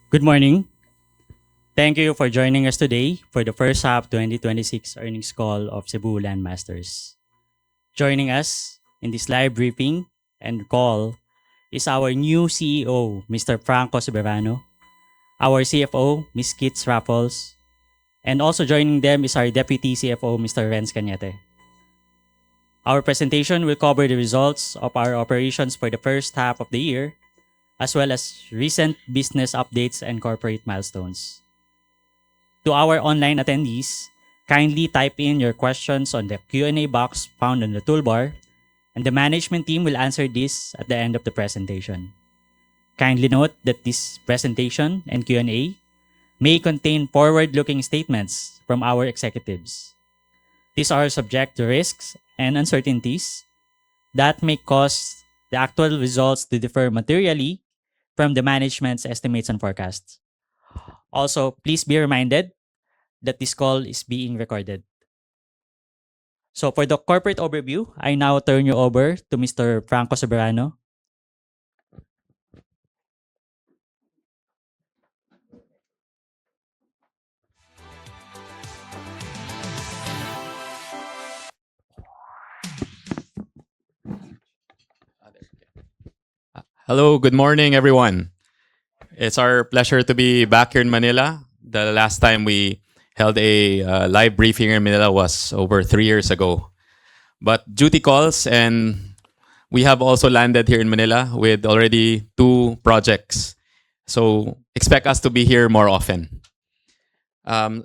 Good morning. Thank you for joining us today for the first half 2026 earnings call of Cebu Landmasters. Joining us in this live briefing and call is our new CEO, Mr. Franco Soberano, our CFO, Ms. Kits Raffles, and also joining them is our Deputy CFO, Mr. Renz Cañete. Our presentation will cover the results of our operations for the first half of the year, as well as recent business updates and corporate milestones. To our online attendees, kindly type in your questions on the Q&A box found on the toolbar, and the management team will answer this at the end of the presentation. Kindly note that this presentation and Q&A may contain forward-looking statements from our executives. These are subject to risks and uncertainties that may cause the actual results to differ materially from the management's estimates and forecasts. Also, please be reminded that this call is being recorded. So for the corporate overview, I now turn you over to Mr. Franco Soberano. Hello, good morning, everyone. It's our pleasure to be back here in Manila. The last time we held a live briefing here in Manila was over 3 years ago. But duty calls, and we have also landed here in Manila with already 2 projects. So expect us to be here more often.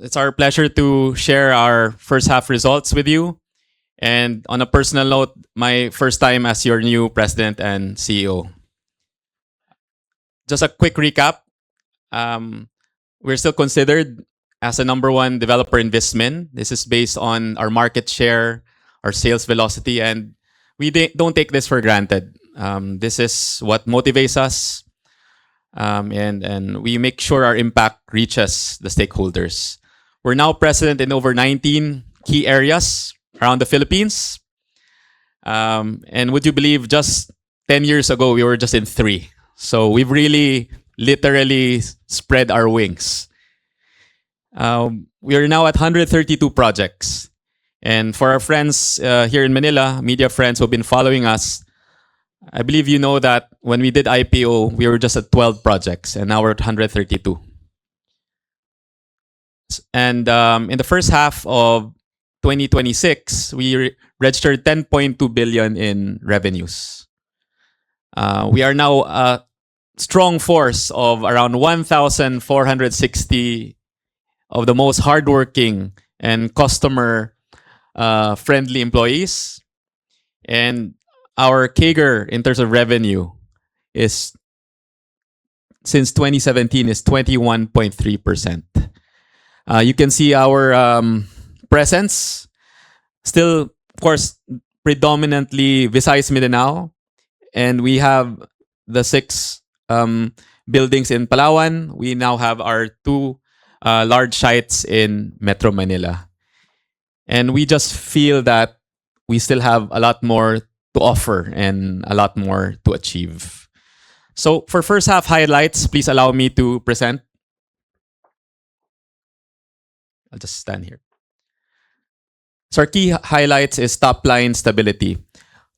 It's our pleasure to share our first half results with you. And on a personal note, my first time as your new president and CEO. Just a quick recap. We're still considered as a number one developer in Vismin. This is based on our market share, our sales velocity, and we don't take this for granted. This is what motivates us, and we make sure our impact reaches the stakeholders. We're now present in over 19 key areas around the Philippines. And would you believe just 10 years ago, we were just in 3. So we've really literally spread our wings. We are now at 132 projects. And for our friends here in Manila, media friends who have been following us, I believe you know that when we did IPO, we were just at 12 projects, and now we're at 132. And in the first half of 2026, we registered 10.2 billion in revenues. We are now a strong force of around 1,460 of the most hardworking and customer-friendly employees. And our CAGR in terms of revenue is, since 2017, is 21.3%. You can see our presence, still, of course, predominantly Visayas Mindanao. And we have the 6 buildings in Palawan. We now have our 2 large sites in Metro Manila. And we just feel that we still have a lot more to offer and a lot more to achieve. So for first half highlights, please allow me to present. I'll just stand here. So our key highlights is top line stability.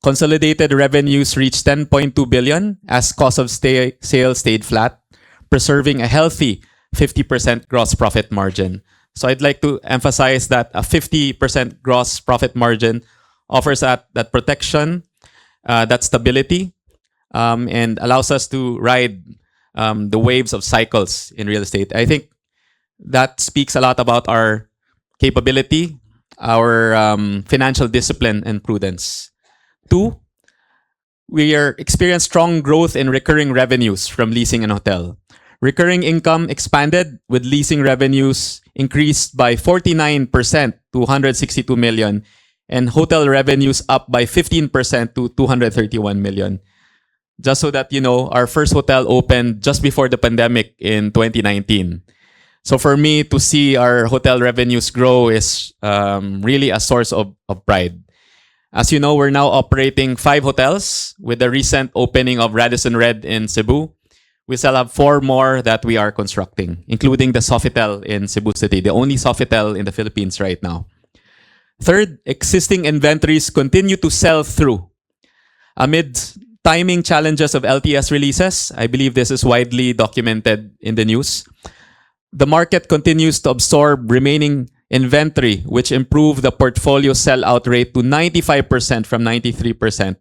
Consolidated revenues reached 10.2 billion as cost of sales stayed flat, preserving a healthy 50% gross profit margin. So I'd like to emphasize that a 50% gross profit margin offers that protection, that stability, and allows us to ride the waves of cycles in real estate. I think that speaks a lot about our capability, our financial discipline and prudence. 2, we experience strong growth in recurring revenues from leasing and hotel. Recurring income expanded with leasing revenues increased by 49% to 162 million and hotel revenues up by 15% to 231 million. Just so that you know, our first hotel opened just before the pandemic in 2019. So for me to see our hotel revenues grow is really a source of pride. As you know, we're now operating 5 hotels with the recent opening of Radisson Red in Cebu. We still have 4 more that we are constructing, including the Sofitel in Cebu City, the only Sofitel in the Philippines right now. Third, existing inventories continue to sell through. Amid timing challenges of LTS releases, I believe this is widely documented in the news, the market continues to absorb remaining inventory, which improved the portfolio sell-out rate to 95% from 93%.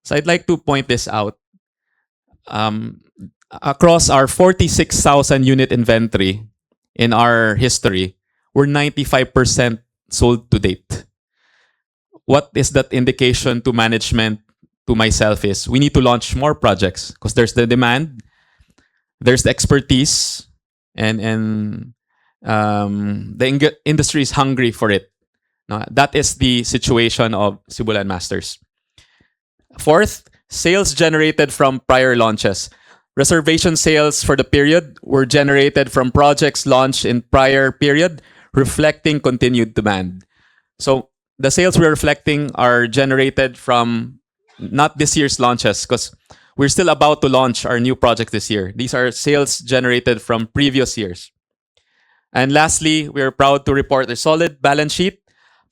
So I'd like to point this out. Across our 46,000 unit inventory in our history, we're 95% sold to date. What is that indication to management, to myself, is we need to launch more projects because there's the demand, there's the expertise, and the industry is hungry for it. No, that is the situation of Cebulan Masters. Fourth, sales generated from prior launches. Reservation sales for the period were generated from projects launched in prior period, reflecting continued demand. So the sales we're reflecting are generated from not this year's launches, because we're still about to launch our new project this year. These are sales generated from previous years. And lastly, we are proud to report a solid balance sheet.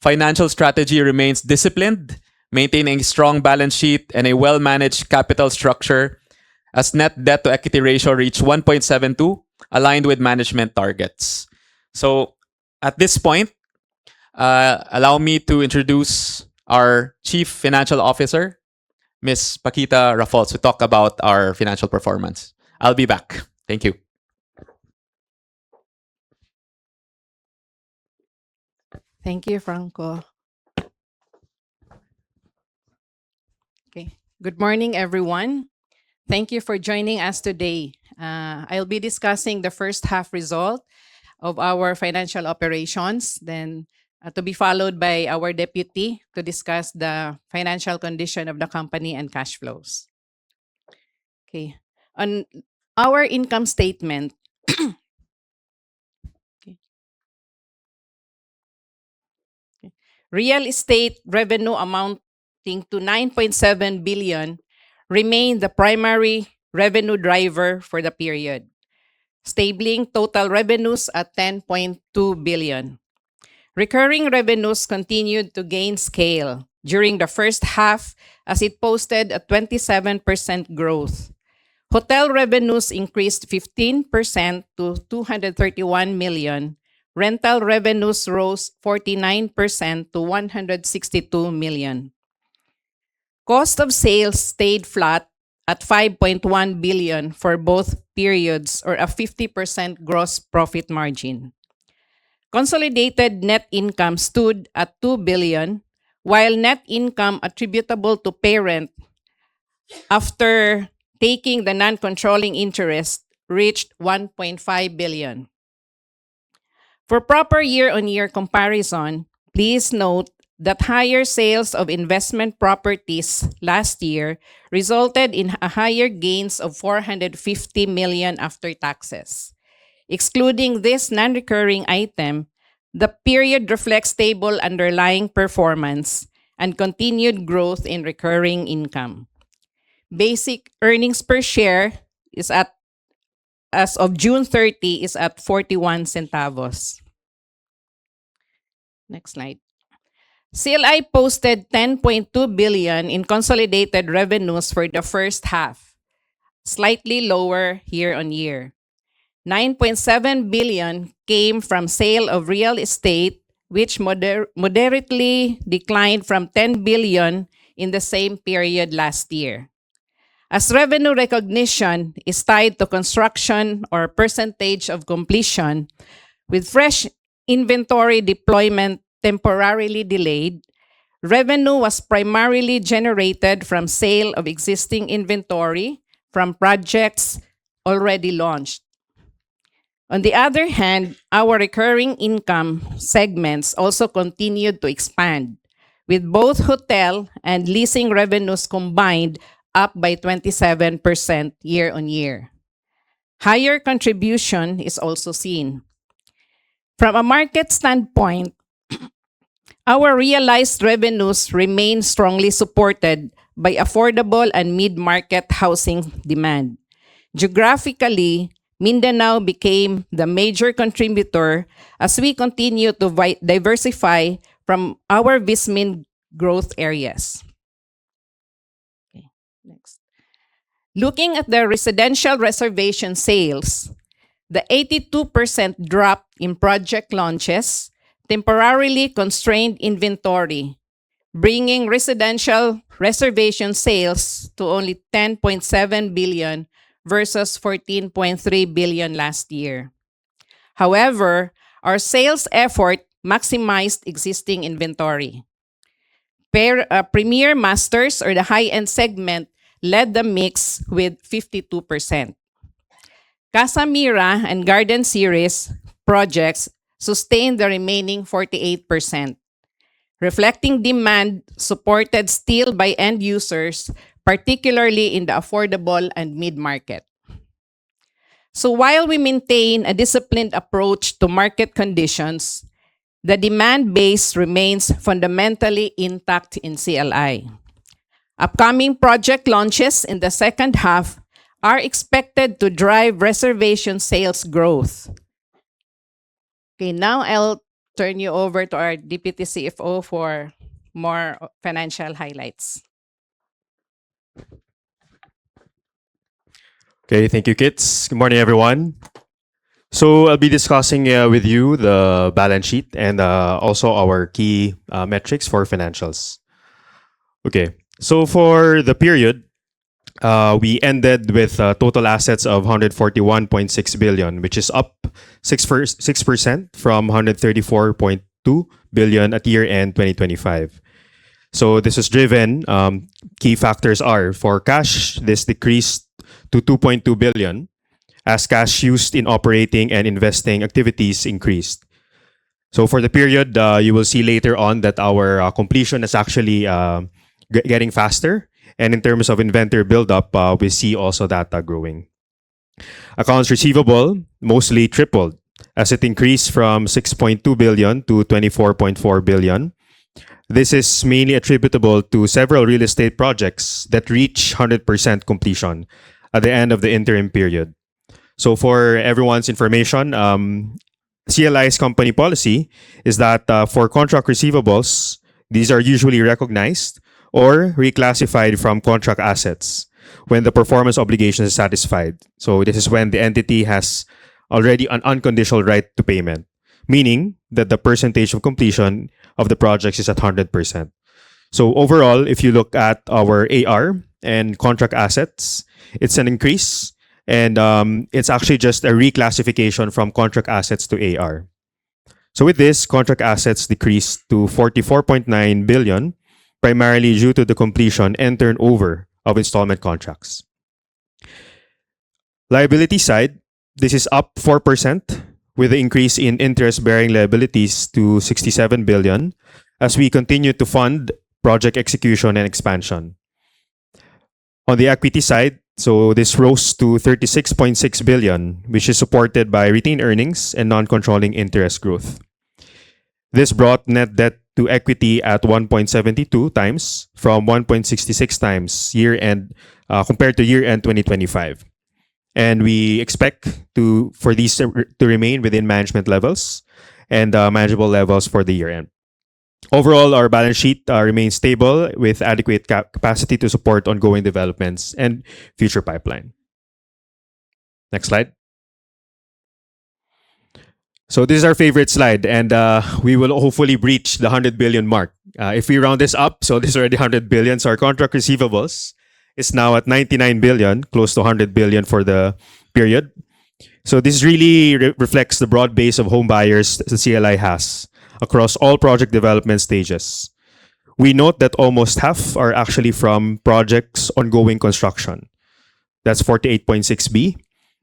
Financial strategy remains disciplined, maintaining a strong balance sheet and a well-managed capital structure, as net debt to equity ratio reached 1.72, aligned with management targets. So at this point, allow me to introduce our Chief Financial Officer, Ms. Paquita Raffol, to talk about our financial performance. I'll be back. Thank you. Thank you, Franco. Okay. Good morning, everyone. Thank you for joining us today. I'll be discussing the first half result of our financial operations, then to be followed by our deputy to discuss the financial condition of the company and cash flows. Okay. On our income statement, real estate revenue amounting to 9.7 billion remained the primary revenue driver for the period, stabling total revenues at 10.2 billion. Recurring revenues continued to gain scale during the first half as it posted a 27% growth. Hotel revenues increased 15% to 231 million. Rental revenues rose 49% to 162 million. Cost of sales stayed flat at 5.1 billion for both periods, or a 50% gross profit margin. Consolidated net income stood at 2 billion, while net income attributable to parent after taking the non-controlling interest reached 1.5 billion. For proper year-on-year comparison, please note that higher sales of investment properties last year resulted in a higher gains of 450 million after taxes. Excluding this non-recurring item, the period reflects stable underlying performance and continued growth in recurring income. Basic earnings per share is at, as of June 30, is at 41 centavos. Next slide. CLI posted 10.2 billion in consolidated revenues for the first half, slightly lower year-on-year. 9.7 billion came from sale of real estate, which moderately declined from 10 billion in the same period last year. As revenue recognition is tied to construction or percentage of completion, with fresh inventory deployment temporarily delayed, revenue was primarily generated from sale of existing inventory from projects already launched. On the other hand, our recurring income segments also continued to expand, with both hotel and leasing revenues combined up by 27% year-on-year. Higher contribution is also seen. From a market standpoint, our realized revenues remain strongly supported by affordable and mid-market housing demand. Geographically, Mindanao became the major contributor as we continue to diversify from our Vismin growth areas. Okay, next. Looking at the residential reservation sales, the 82% drop in project launches temporarily constrained inventory, bringing residential reservation sales to only 10.7 billion versus 14.3 billion last year. However, our sales effort maximized existing inventory. Premier Masters, or the high-end segment, led the mix with 52%. Casamira and Garden Series projects sustained the remaining 48%, reflecting demand supported still by end users, particularly in the affordable and mid-market. So while we maintain a disciplined approach to market conditions, the demand base remains fundamentally intact in CLI. Upcoming project launches in the second half are expected to drive reservation sales growth. Okay, now I'll turn you over to our Deputy CFO for more financial highlights. Okay, thank you, Kits. Good morning, everyone. So I'll be discussing with you the balance sheet and also our key metrics for financials. Okay, so for the period, we ended with total assets of 141.6 billion, which is up 6% from 134.2 billion at year-end 2025. So this is driven, key factors are, for cash, this decreased to 2.2 billion as cash used in operating and investing activities increased. So for the period, you will see later on that our completion is actually getting faster. And in terms of inventory buildup, we see also that growing. Accounts receivable mostly tripled as it increased from 6.2 billion to 24.4 billion. This is mainly attributable to several real estate projects that reach 100% completion at the end of the interim period. So for everyone's information, CLI's company policy is that for contract receivables, these are usually recognized or reclassified from contract assets when the performance obligation is satisfied. So this is when the entity has already an unconditional right to payment, meaning that the percentage of completion of the projects is at 100%. So overall, if you look at our AR and contract assets, it's an increase, and it's actually just a reclassification from contract assets to AR. So with this, contract assets decreased to 44.9 billion, primarily due to the completion and turnover of installment contracts. Liability side, this is up 4% with the increase in interest-bearing liabilities to 67 billion as we continue to fund project execution and expansion. On the equity side, so this rose to 36.6 billion, which is supported by retained earnings and non-controlling interest growth. This brought net debt to equity at 1.72 times from 1.66 times year-end compared to year-end 2025. And we expect for these to remain within management levels and manageable levels for the year-end. Overall, our balance sheet remains stable with adequate capacity to support ongoing developments and future pipeline. Next slide. So this is our favorite slide, and we will hopefully breach the 100 billion mark. If we round this up, so this is already 100 billion, so our contract receivables is now at 99 billion, close to 100 billion for the period. So this really reflects the broad base of home buyers the CLI has across all project development stages. We note that almost half are actually from projects ongoing construction. That's 48.6B.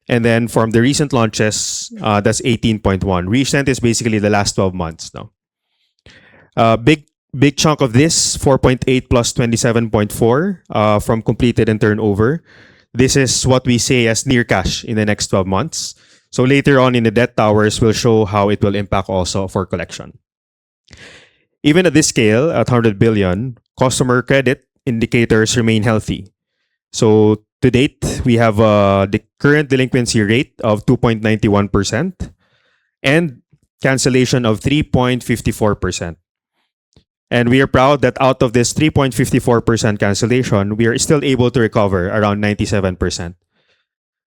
And then from the recent launches, that's 18.1. Recent is basically the last 12 months now. Big chunk of this, 4.8 plus 27.4 from completed and turnover. This is what we say as near cash in the next 12 months. So later on in the debt towers, we'll show how it will impact also for collection. Even at this scale, at 100 billion, customer credit indicators remain healthy. So To date, we have the current delinquency rate of 2.91% and cancellation of 3.54%. And we are proud that out of this 3.54% cancellation, we are still able to recover around 97%.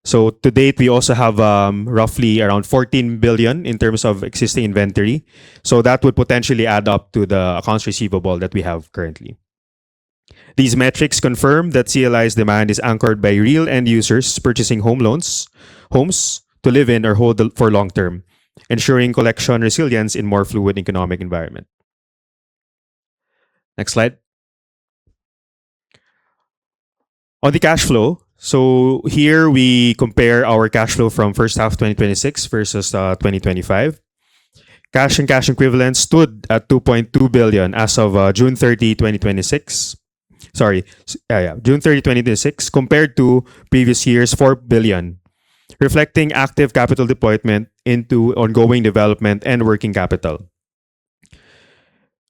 So to date, we also have roughly around 14 billion in terms of existing inventory. So that would potentially add up to the accounts receivable that we have currently. These metrics confirm that CLI's demand is anchored by real end users purchasing homes to live in or hold for long term, ensuring collection resilience in more fluid economic environment. Next slide. On the cash flow, so here we compare our cash flow from first half 2026 versus 2025. Cash and cash equivalents stood at 2.2 billion as of June 30, 2026. Sorry, June 30, 2026, compared to previous year's 4 billion, reflecting active capital deployment into ongoing development and working capital.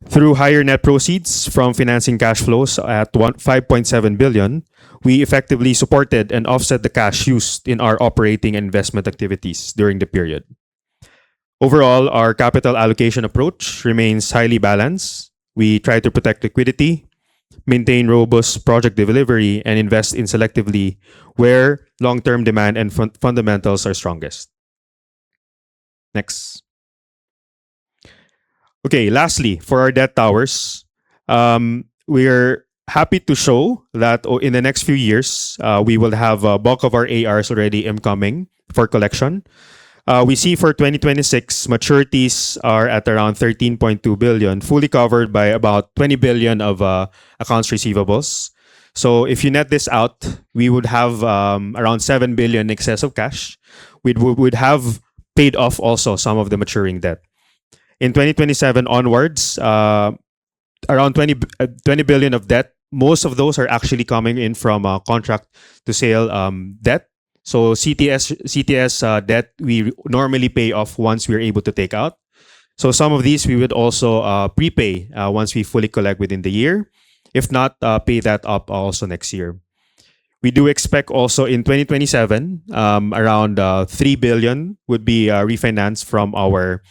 Through higher net proceeds from financing cash flows at 5.7 billion, we effectively supported and offset the cash used in our operating and investment activities during the period. Overall, our capital allocation approach remains highly balanced. We try to protect liquidity, maintain robust project delivery, and invest in selectively where long-term demand and fundamentals are strongest. Next. Okay, lastly, for our debt towers, we're happy to show that in the next few years, we will have a bulk of our ARs already incoming for collection. We see for 2026, maturities are at around 13.2 billion, fully covered by about 20 billion of accounts receivables. So if you net this out, we would have around 7 billion excess of cash. We would have paid off also some of the maturing debt. In 2027 onwards, around 20 billion of debt. Most of those are actually coming in from contract to sale debt. So CTS debt we normally pay off once we're able to take out. So some of these we would also prepay once we fully collect within the year. If not, pay that up also next year. We do expect also in 2027, around 3 billion would be refinanced from our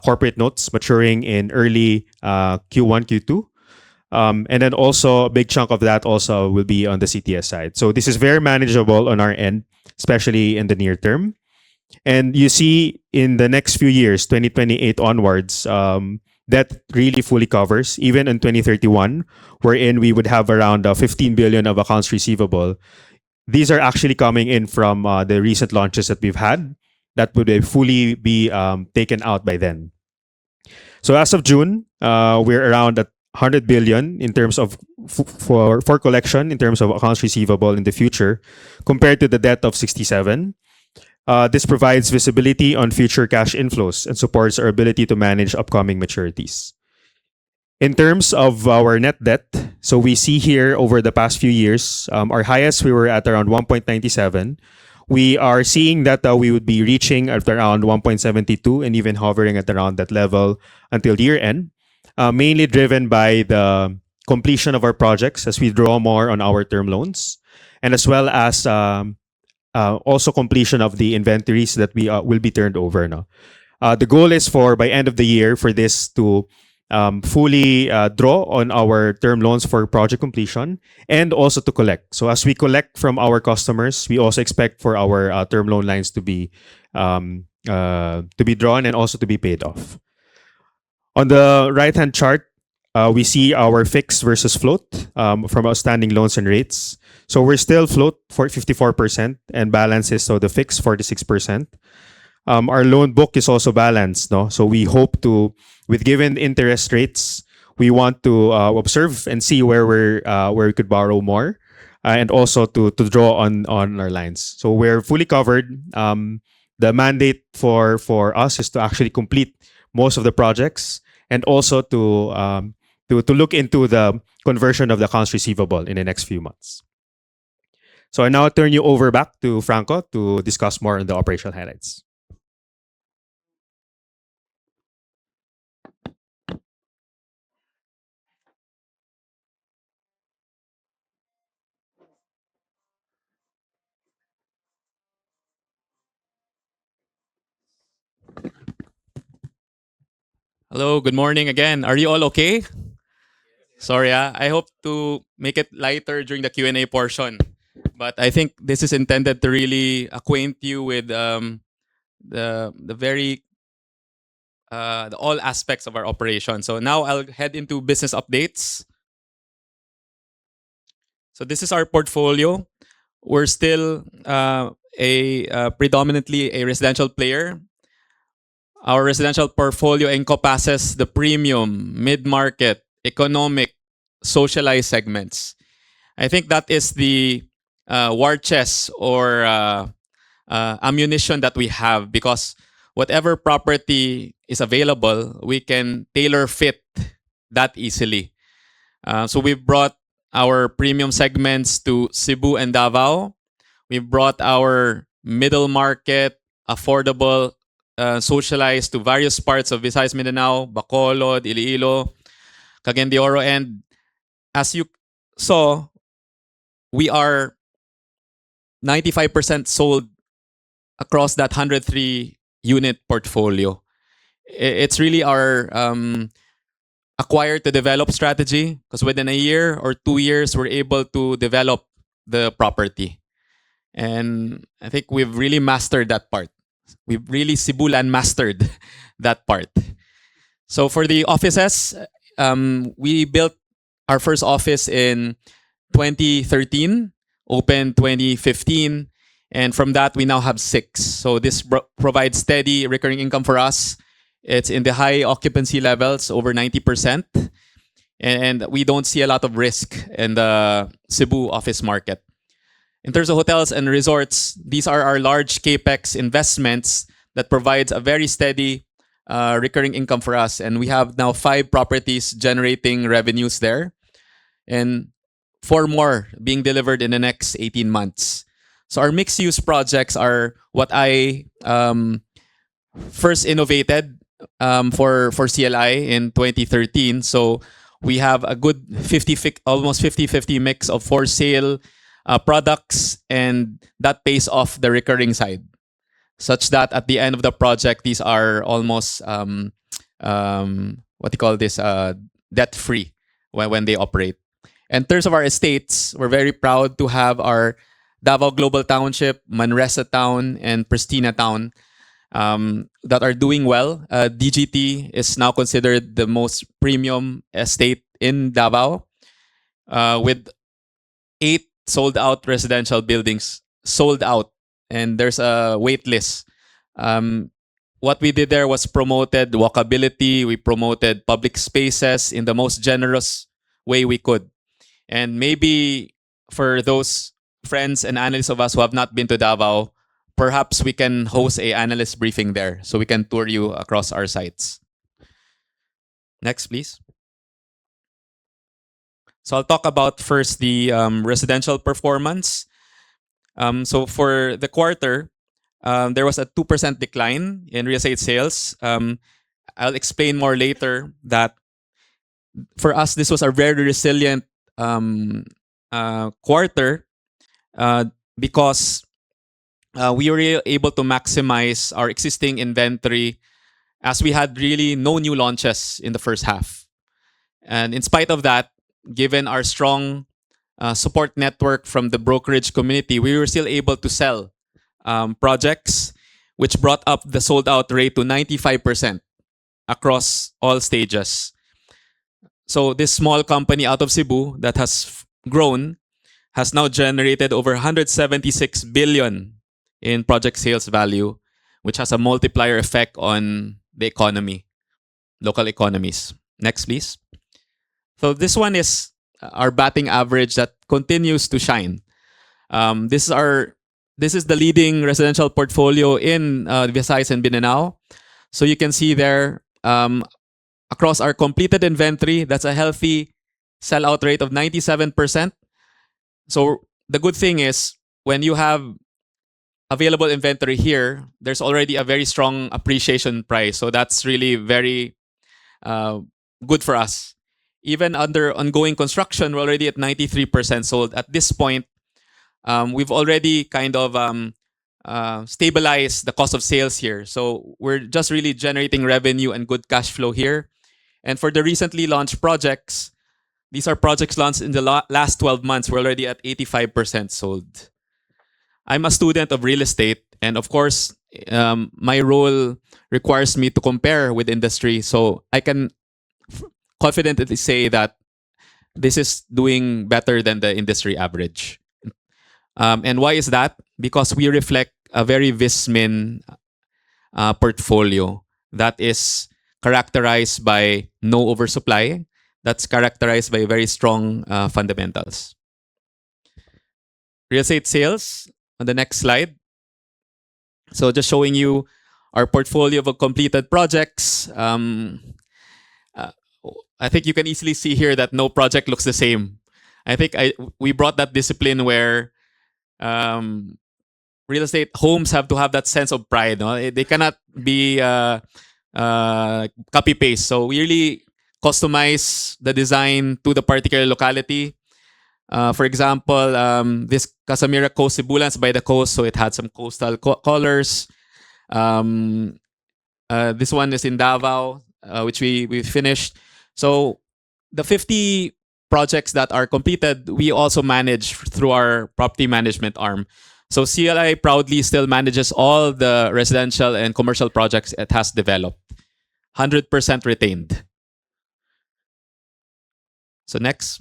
corporate notes maturing in early Q1, Q2. And then also a big chunk of that also will be on the CTS side. So this is very manageable on our end, especially in the near term. And you see in the next few years, 2028 onwards, that really fully covers, even in 2031, wherein we would have around 15 billion of accounts receivable. These are actually coming in from the recent launches that we've had that would fully be taken out by then. So as of June, we're around at 100 billion in terms of for collection in terms of accounts receivable in the future, compared to the debt of 67. This provides visibility on future cash inflows and supports our ability to manage upcoming maturities. In terms of our net debt, so we see here over the past few years, our highest we were at around 1.97. We are seeing that we would be reaching at around 1.72 and even hovering at around that level until year end, mainly driven by the completion of our projects as we draw more on our term loans, and as well as also completion of the inventories that we will be turned over. No? The goal is for by end of the year for this to fully draw on our term loans for project completion and also to collect. So as we collect from our customers, we also expect for our term loan lines to be drawn and also to be paid off. On the right-hand chart, we see our fixed versus float from outstanding loans and rates. So we're still float for 54% and balance is so the fixed 46%. Our loan book is also balanced, no? So we hope to, with given interest rates, we want to observe and see where we could borrow more, and also to draw on our lines. So we're fully covered. The mandate for us is to actually complete most of the projects and also to look into the conversion of the accounts receivable in the next few months. So I now turn you over back to Franco to discuss more on the operational highlights. Hello, good morning again. Are you all okay? Sorry, I hope to make it lighter during the Q&A portion. But I think this is intended to really acquaint you with the very the all aspects of our operation. So now I'll head into business updates. So this is our portfolio. We're still predominantly a residential player. Our residential portfolio encompasses the premium, mid-market, economic, socialized segments. I think that is the war chest or ammunition that we have, because whatever property is available, we can tailor fit that easily. So we've brought our premium segments to Cebu and Davao. We've brought our middle market, affordable, socialized to various parts of Visayas Mindanao, Bacolod, Iloilo, Cagayan de Oro. And as you saw, we are 95% sold across that 103 unit portfolio. It's really our acquire to develop strategy, because within a year or 2 years, we're able to develop the property. And I think we've really mastered that part. We've really Sibulan mastered that part. So for the offices, we built our first office in 2013, opened 2015, and from that we now have 6. So this provides steady recurring income for us. It's in the high occupancy levels, over 90%, and we don't see a lot of risk in the Cebu office market. In terms of hotels and resorts, these are our large capex investments that provides a very steady recurring income for us. And we have now 5 properties generating revenues there, and 4 more being delivered in the next 18 months. So our mixed-use projects are what I first innovated for CLI in 2013. So we have a good almost 50-50 mix of for sale products, and that pays off the recurring side, such that at the end of the project, these are almost what do you call this, debt free when they operate. In terms of our estates, we're very proud to have our Davao Global Township, Manresa Town, and Pristina Town that are doing well. DGT is now considered the most premium estate in Davao, with 8 sold out residential buildings sold out, and there's a wait list. What we did there was promoted walkability. We promoted public spaces in the most generous way we could. And maybe for those friends and analysts of us who have not been to Davao, perhaps we can host a analyst briefing there so we can tour you across our sites. Next, please. So I'll talk about first the residential performance. So for the quarter, there was a 2% decline in real estate sales. I'll explain more later that for us, this was a very resilient quarter because we were able to maximize our existing inventory, as we had really no new launches in the first half. And in spite of that, given our strong support network from the brokerage community, we were still able to sell projects, which brought up the sold out rate to 95% across all stages. So this small company out of Cebu that has grown has now generated over 176 billion in project sales value, which has a multiplier effect on the economy, local economies. Next, please. So this one is our batting average that continues to shine. This is the leading residential portfolio in Visayas and Mindanao. So you can see there, across our completed inventory, that's a healthy sellout rate of 97%. So the good thing is, when you have available inventory here, there's already a very strong appreciation price. So that's really very good for us. Even under ongoing construction, we're already at 93% sold. At this point, we've already kind of stabilize the cost of sales here. So we're just really generating revenue and good cash flow here. And for the recently launched projects, these are projects launched in the last 12 months. We're already at 85% sold. I'm a student of real estate, and of course, my role requires me to compare with industry. So I can confidently say that this is doing better than the industry average. And why is that? Because we reflect a very Vismin portfolio that is characterized by no oversupply, that's characterized by very strong fundamentals. Real estate sales on the next slide. So just showing you our portfolio of completed projects. Uh, I think you can easily see here that no project looks the same. I think we brought that discipline where real estate homes have to have that sense of pride. No? They cannot be copy paste. So we really customize the design to the particular locality. For example, this Casamira Coast Cebulan's by the coast, so it had some coastal colors. This one is in Davao, which we finished. So the 50 projects that are completed, we also manage through our property management arm. So CLI proudly still manages all the residential and commercial projects it has developed. 100% retained. So next.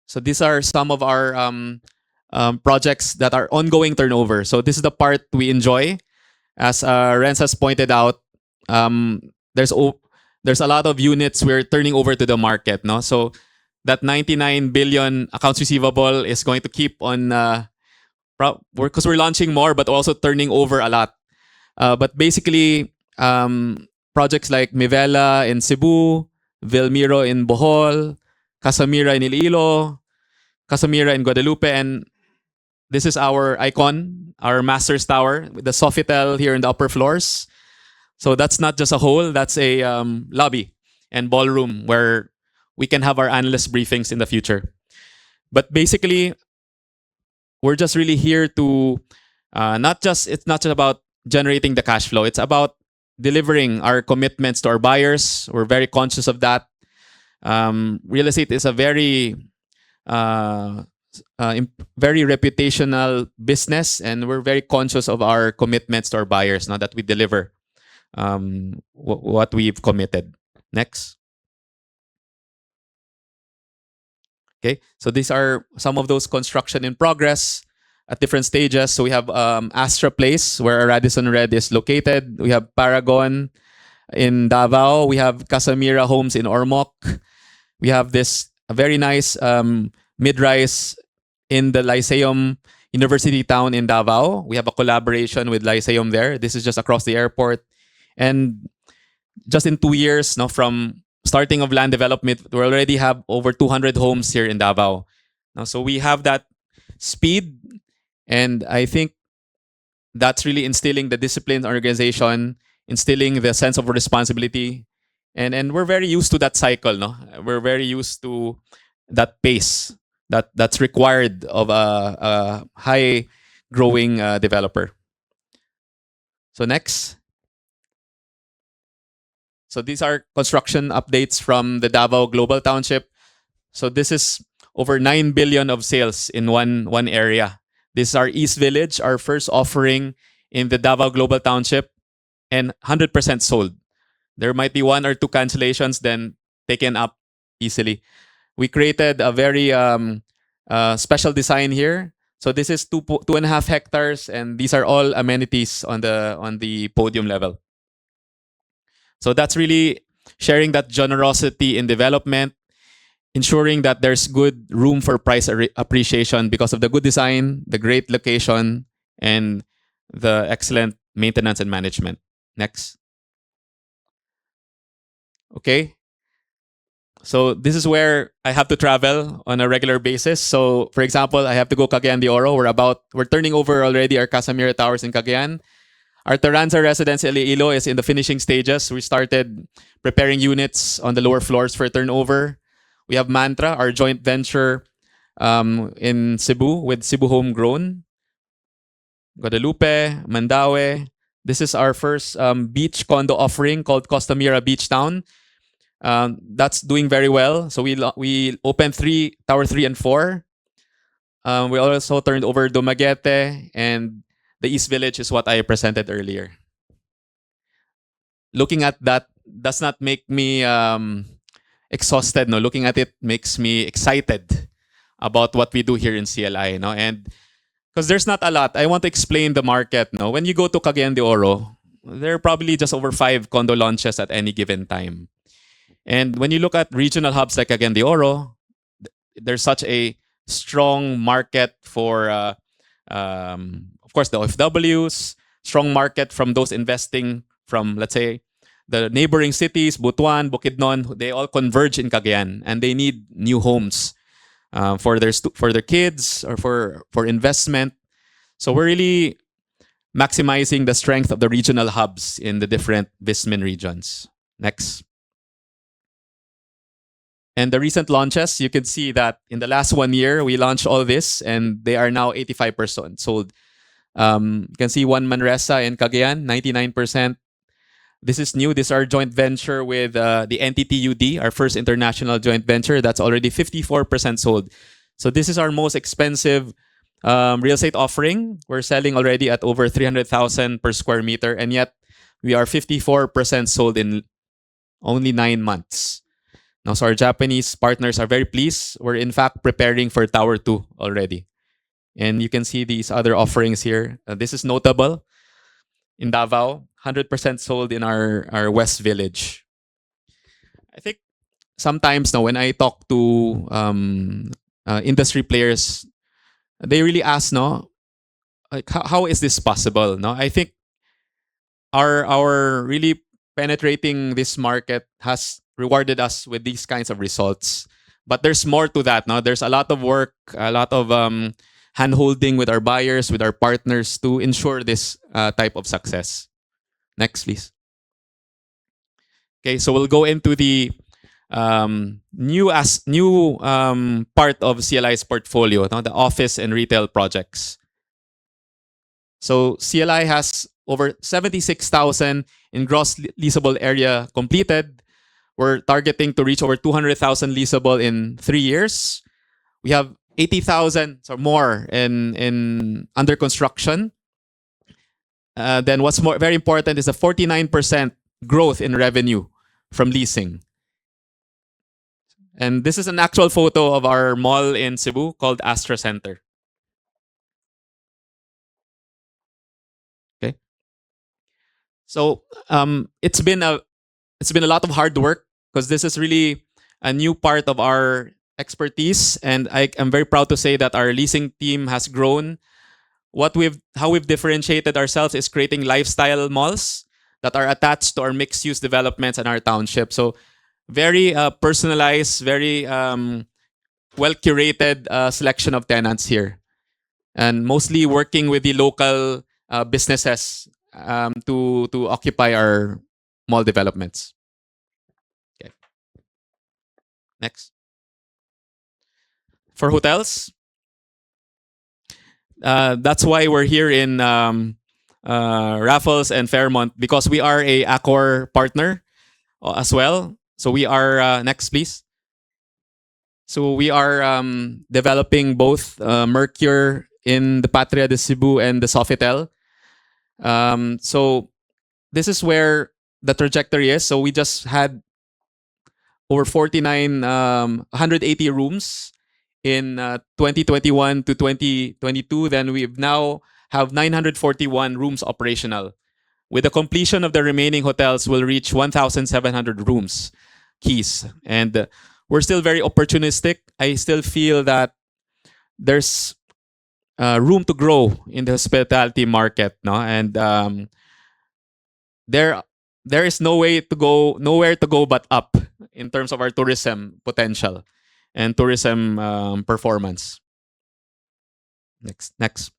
So these are some of our projects that are ongoing turnover. So this is the part we enjoy. As Renz has pointed out, there's a lot of units we're turning over to the market. No, so that 99 billion accounts receivable is going to keep on because we're launching more, but also turning over a lot. But basically, projects like Mivela in Cebu, Vilmiro in Bohol, Casamira in Iloilo, Casamira in Guadalupe, and this is our icon, our master's tower with the Sofitel here in the upper floors. So that's not just a hall, that's a lobby and ballroom where we can have our analyst briefings in the future. But basically, we're just really here to it's not just about generating the cash flow, it's about delivering our commitments to our buyers. We're very conscious of that. Real estate is a very very reputational business, and we're very conscious of our commitments to our buyers now that we deliver what we've committed. Next. Okay, so these are some of those construction in progress at different stages. So we have Astra Place, where Radisson Red is located. We have Paragon in Davao. We have Casamira Homes in Ormoc. We have this very nice mid-rise in the Lyceum University Town in Davao. We have a collaboration with Lyceum there. This is just across the airport. And just in 2 years, no, from starting of land development, we already have over 200 homes here in Davao. Now, so we have that speed, and I think that's really instilling the disciplined organization, instilling the sense of responsibility, and we're very used to that cycle. No, we're very used to that pace that's required of a high growing developer. So next. So these are construction updates from the Davao Global Township. So this is over 9 billion of sales in one area. This is our East Village, our first offering in the Davao Global Township, and 100% sold. There might be 1 or 2 cancellations, then taken up easily. We created a very special design here. So this is 2.5 hectares, and these are all amenities on the podium level. So that's really sharing that generosity in development, ensuring that there's good room for price appreciation because of the good design, the great location, and the excellent maintenance and management. Next. Okay. So this is where I have to travel on a regular basis. So for example, I have to go Cagayan de Oro. We're turning over already our Casamira Towers in Cagayan. Our Terranza residence in Iloilo is in the finishing stages. We started preparing units on the lower floors for turnover. We have Mantra, our joint venture in Cebu with Cebu Homegrown. Guadalupe, Mandaue. This is our first beach condo offering called Costamira Beach Town. That's doing very well. So we opened Tower 3 and 4. We also turned over Dumaguete, and the East Village is what I presented earlier. Looking at that does not make me exhausted. No, looking at it makes me excited about what we do here in CLI. No, and because there's not a lot, I want to explain the market. No, when you go to Cagayan de Oro, there are probably just over 5 condo launches at any given time. And when you look at regional hubs like Cagayan de Oro, there's such a strong market for, of course, the OFWs, strong market from those investing from, let's say, the neighboring cities, Butuan, Bukidnon. They all converge in Cagayan, and they need new homes for their kids or for investment. So we're really maximizing the strength of the regional hubs in the different Vismin regions. Next. And the recent launches, you can see that in the last 1 year, we launched all this, and they are now 85% sold. You can see one Manresa in Cagayan, 99%. This is new. This is our joint venture with the NTTUD, our first international joint venture. That's already 54% sold. So this is our most expensive real estate offering. We're selling already at over 300,000 per square meter, and yet we are 54% sold in only 9 months. Now, so our Japanese partners are very pleased. We're in fact preparing for Tower 2 already. And you can see these other offerings here. This is notable. In Davao, 100% sold in our West Village. I think sometimes now when I talk to industry players, they really ask, no, like how is this possible? No, I think our really penetrating this market has rewarded us with these kinds of results. But there's more to that. No, there's a lot of work, a lot of hand-holding with our buyers, with our partners to ensure this type of success. Next, please. Okay, so we'll go into the new part of CLI's portfolio, no, the office and retail projects. So CLI has over 76,000 in gross leasable area completed. We're targeting to reach over 200,000 leasable in 3 years. We have 80,000 or more in under construction. Then what's very important is a 49% growth in revenue from leasing. And this is an actual photo of our mall in Cebu called Astra Center. Okay. So it's been a lot of hard work because this is really a new part of our expertise, and I am very proud to say that our leasing team has grown. How we've differentiated ourselves is creating lifestyle malls that are attached to our mixed-use developments and our township. So very personalized, very well curated selection of tenants here, and mostly working with the local businesses to occupy our mall developments. Okay. Next. For hotels, that's why we're here in Raffles and Fairmont, because we are a Accor partner as well. So we are next, please. So we are developing both Mercure in the Patria de Cebu and the Sofitel. So this is where the trajectory is. So we just had over 180 rooms in 2021 to 2022. Then we've now have 941 rooms operational. With the completion of the remaining hotels, we'll reach 1,700 rooms, keys. And we're still very opportunistic. I still feel that there's room to grow in the hospitality market, no? And there is nowhere to go but up in terms of our tourism potential and tourism performance. Next.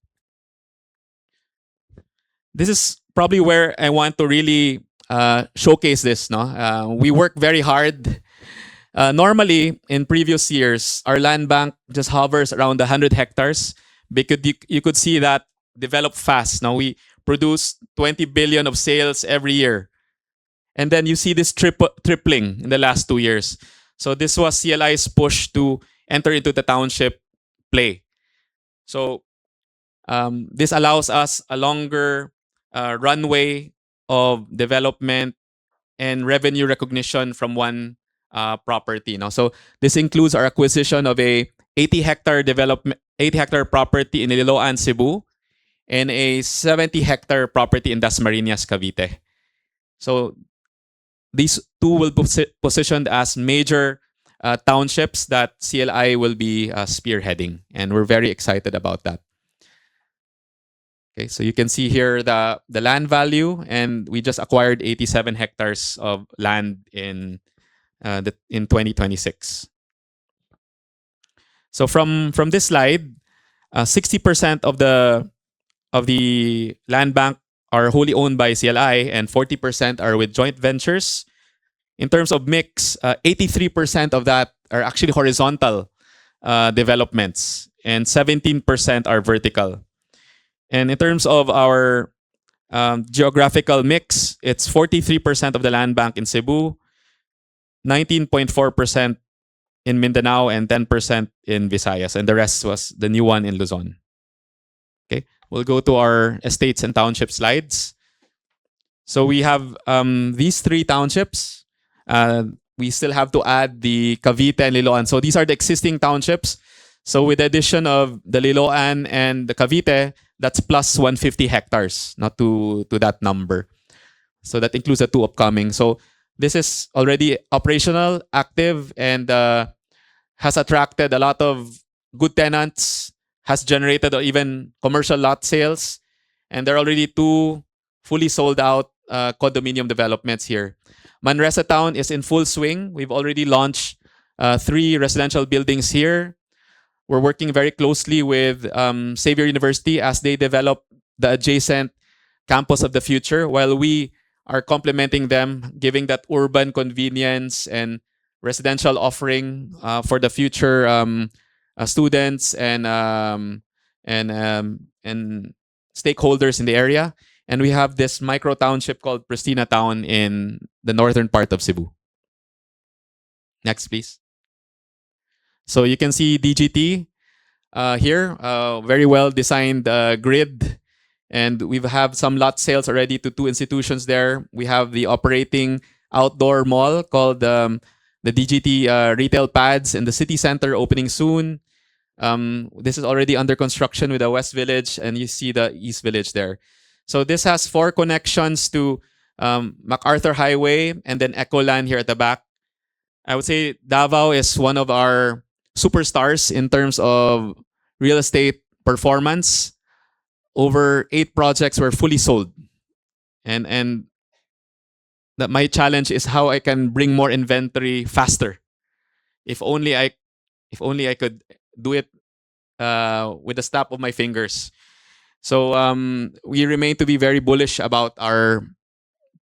This is probably where I want to really showcase this. No, we work very hard. Normally, in previous years, our land bank just hovers around 100 hectares. Because you could see that develop fast. Now we produce 20 billion of sales every year. And then you see this tripling in the last 2 years. So this was CLI's push to enter into the township play. So this allows us a longer runway of development and revenue recognition from one property. No? So this includes our acquisition of a 80 hectare property in Liloan, Cebu, and a 70-hectare property in Dasmariñas, Cavite. So these two will be positioned as major townships that CLI will be spearheading, and we're very excited about that. Okay, so you can see here the land value, and we just acquired 87 hectares of land in 2026. So from this slide, 60% of the land bank are wholly owned by CLI, and 40% are with joint ventures. In terms of mix, 83% of that are actually horizontal developments, and 17% are vertical. And in terms of our geographical mix, it's 43% of the land bank in Cebu, 19.4% in Mindanao, and 10% in Visayas. And the rest was the new one in Luzon. Okay, we'll go to our estates and township slides. So we have these three townships. We still have to add the Cavite and Liloan. So these are the existing townships. So with the addition of the Liloan and the Cavite, that's plus 150 hectares, not to that number. So that includes the two upcoming. So this is already operational, active, and has attracted a lot of good tenants, has generated even commercial lot sales, and there are already two fully sold out condominium developments here. Manresa Town is in full swing. We've already launched 3 residential buildings here. We're working very closely with Xavier University as they develop the adjacent campus of the future, while we are complementing them, giving that urban convenience and residential offering for the future students and stakeholders in the area. And we have this micro township called Pristina Town in the northern part of Cebu. Next, please. So you can see DGT here, very well designed grid. And we have some lot sales already to 2 institutions there. We have the operating outdoor mall called the DGT Retail Pads in the city center opening soon. This is already under construction with the West Village, and you see the East Village there. So this has 4 connections to MacArthur Highway and then Ecoland here at the back. I would say Davao is one of our superstars in terms of real estate performance. Over 8 projects were fully sold. And that my challenge is how I can bring more inventory faster. If only I could do it with the snap of my fingers. So we remain to be very bullish about our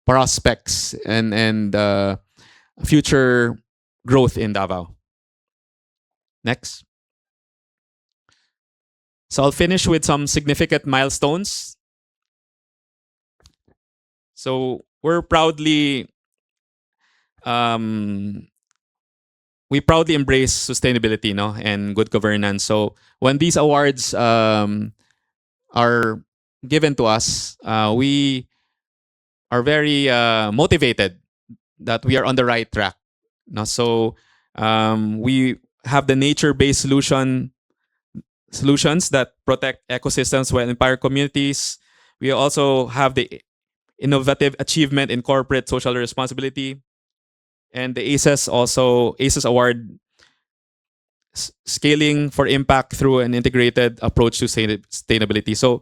prospects and future growth in Davao. Next. So I'll finish with some significant milestones. So we're proudly we proudly embrace sustainability, no, and good governance. So when these awards are given to us, we are very motivated that we are on the right track. No? So we have the nature-based solutions that protect ecosystems while empower communities. We also have the innovative achievement in corporate social responsibility, and the ACES Award, scaling for impact through an integrated approach to sustainability. So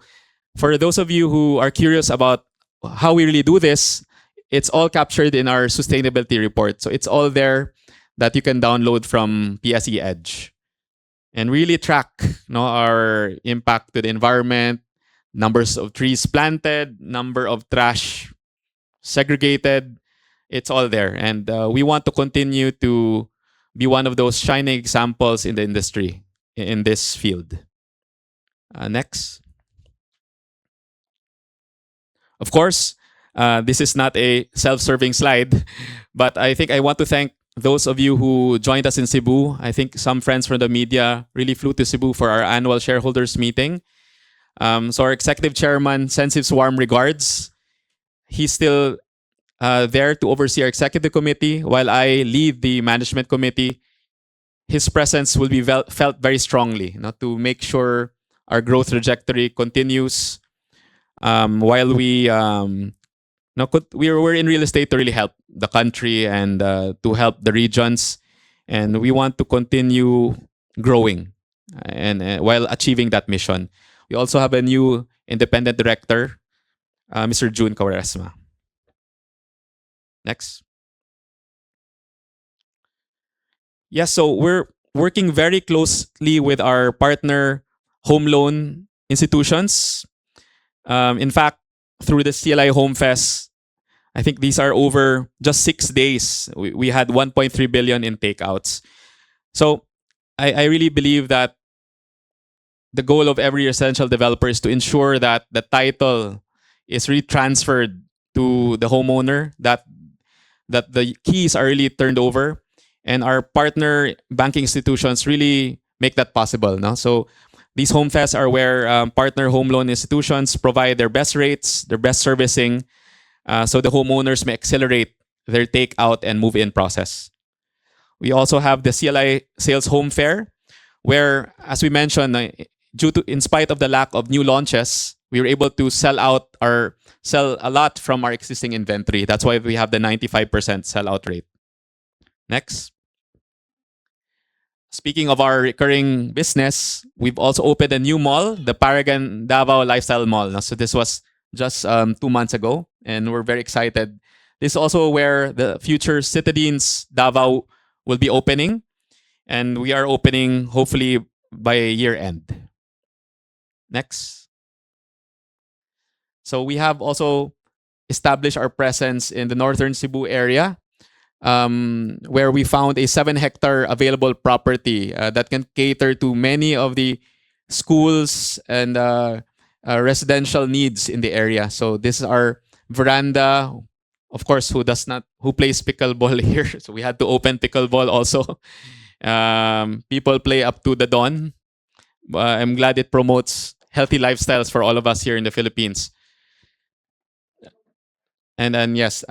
for those of you who are curious about how we really do this, it's all captured in our sustainability report. So it's all there that you can download from PSE Edge and really track our impact to the environment, numbers of trees planted, number of trash segregated. It's all there. And we want to continue to be one of those shining examples in the industry in this field. Next. Of course, this is not a self-serving slide, but I think I want to thank those of you who joined us in Cebu. I think some friends from the media really flew to Cebu for our annual shareholders meeting. So our executive chairman sends his warm regards. He's still there to oversee our executive committee while I lead the management committee. His presence will be felt very strongly, to make sure our growth trajectory continues while we're in real estate to really help the country and to help the regions, and we want to continue growing and while achieving that mission. We also have a new independent director, Mr. June Kauresma. Next. Yes, so we're working very closely with our partner home loan institutions. In fact, through the CLI Home Fest, I think these are over just 6 days. We had 1.3 billion in takeouts. So I really believe that the goal of every residential developer is to ensure that the title is retransferred to the homeowner, that the keys are really turned over, and our partner banking institutions really make that possible. No? So these home fests are where partner home loan institutions provide their best rates, their best servicing, so the homeowners may accelerate their takeout and move-in process. We also have the CLI Sales Home Fair, where, as we mentioned, in spite of the lack of new launches, we were able to sell a lot from our existing inventory. That's why we have the 95% sellout rate. Next. Speaking of our recurring business, we've also opened a new mall, the Paragon Davao Lifestyle Mall. So this was just 2 months ago, and we're very excited. This is also where the future Citadines Davao will be opening, and we are opening hopefully by year end. Next. So we have also established our presence in the northern Cebu area, where we found a 7-hectare available property that can cater to many of the schools and residential needs in the area. So this is our veranda. Of course, who plays pickleball here? So we had to open pickleball also. People play up to the dawn. I'm glad it promotes healthy lifestyles for all of us here in the Philippines. And then yes,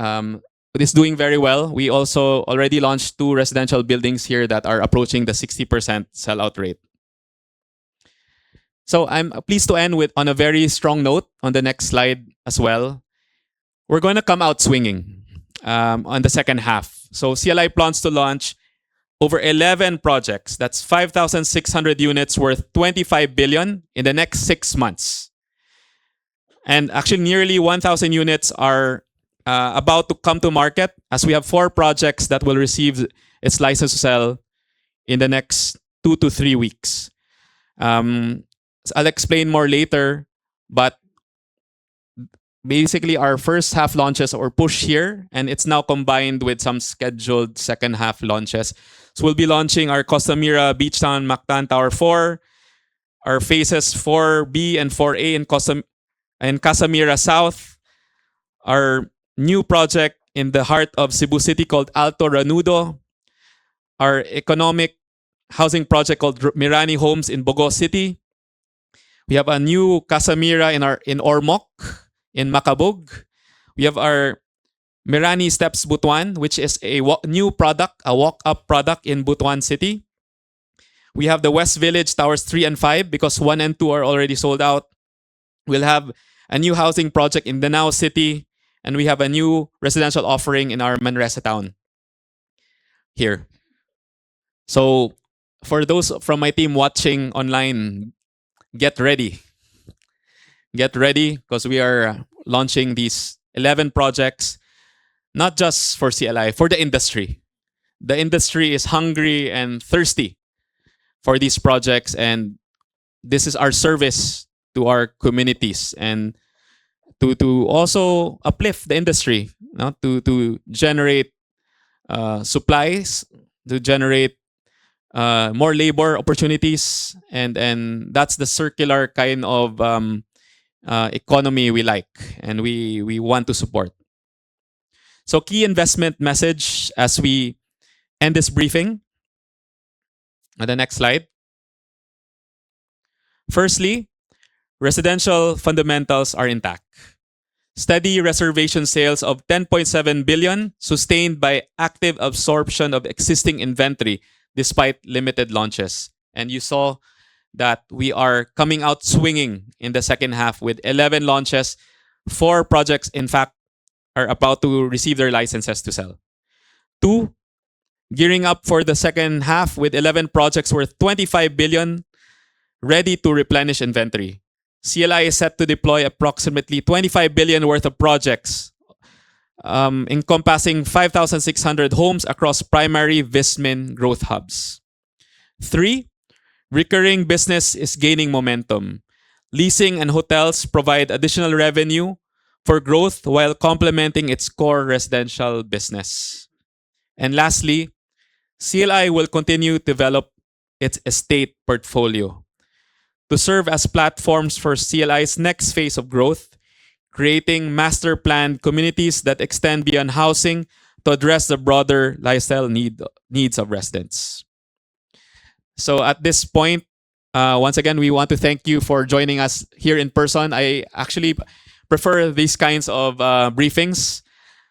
it's doing very well. We also already launched 2 residential buildings here that are approaching the 60% sellout rate. So I'm pleased to end on a very strong note on the next slide as well. We're going to come out swinging on the second half. So CLI plans to launch over 11 projects. That's 5,600 units worth 25 billion in the next 6 months. And actually nearly 1,000 units are about to come to market, as we have 4 projects that will receive its license to sell in the next 2 to 3 weeks. I'll explain more later, but basically our first half launches are pushed here, and it's now combined with some scheduled second half launches. So we'll be launching our Costamira Beachtown Mactan Tower 4, our phases 4B and 4A in Casamira South, our new project in the heart of Cebu City called Alto Ranudo, our economic housing project called Mirani Homes in Bogo City. We have a new Casamira in Ormoc, in Macabug. We have our Mirani Steps Butuan, which is a new product, a walk-up product in Butuan City. We have the West Village Towers 3 and 5 because 1 and 2 are already sold out. We'll have a new housing project in Danao City, and we have a new residential offering in our Manresa town here. So for those from my team watching online, get ready. Get ready because we are launching these 11 projects, not just for CLI, for the industry. The industry is hungry and thirsty for these projects, and this is our service to our communities and to also uplift the industry, to generate supplies, to generate more labor opportunities, and that's the circular kind of economy we like and we want to support. So key investment message as we end this briefing. On the next slide. Firstly, residential fundamentals are intact. Steady reservation sales of 10.7 billion sustained by active absorption of existing inventory despite limited launches. And you saw that we are coming out swinging in the second half with 11 launches. 4 projects, in fact, are about to receive their licenses to sell. 2, gearing up for the second half with 11 projects worth 25 billion ready to replenish inventory. CLI is set to deploy approximately 25 billion worth of projects, encompassing 5,600 homes across primary Vismin growth hubs. 3, recurring business is gaining momentum. Leasing and hotels provide additional revenue for growth while complementing its core residential business. And lastly, CLI will continue to develop its estate portfolio to serve as platforms for CLI's next phase of growth, creating master planned communities that extend beyond housing to address the broader lifestyle needs of residents. So at this point, once again, we want to thank you for joining us here in person. I actually prefer these kinds of briefings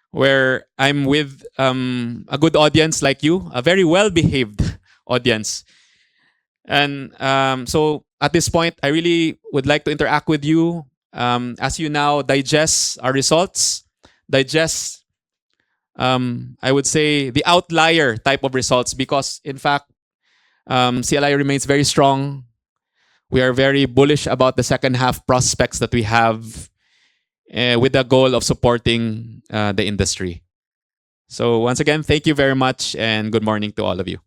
where I'm with a good audience like you, a very well-behaved audience. And so at this point, I really would like to interact with you as you now digest our results, digest, I would say, the outlier type of results, because in fact, CLI remains very strong. We are very bullish about the second half prospects that we have with the goal of supporting the industry. So once again, thank you very much and good morning to all of you.